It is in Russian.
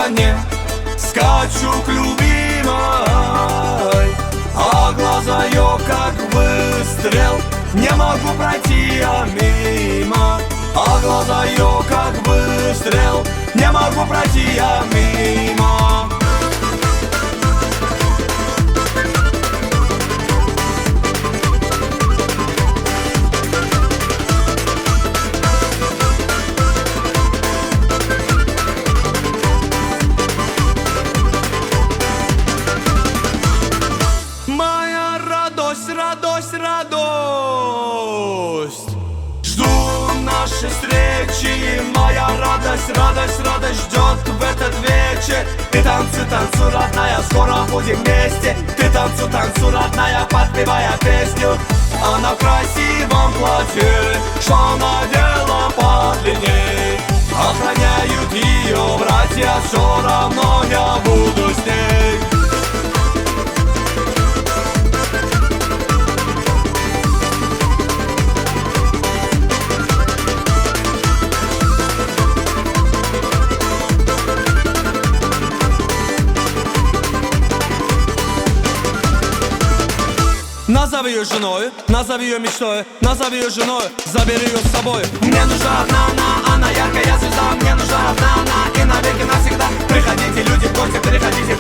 коне, скачу к любимой, а глаза ее как выстрел, не могу пройти я мимо. А глаза ее как выстрел, не могу пройти я мимо. Моя радость, радость, радость, жду нашей встречи. Моя радость, радость, радость ждет в этот вечер. Ты танцуй, танцуй, родная, скоро будем вместе. Ты танцуй, танцуй, родная, подпевая песню. Она в красивом платье, что надела подлинней. Охраняют ее братья, все равно я буду с ней. Назови ее женой, назови ее мечтой, назови ее женой, забери ее с собой. Мне нужна одна она яркая звезда. Мне нужна одна она и навеки навсегда. Приходите, люди, в гости, приходите,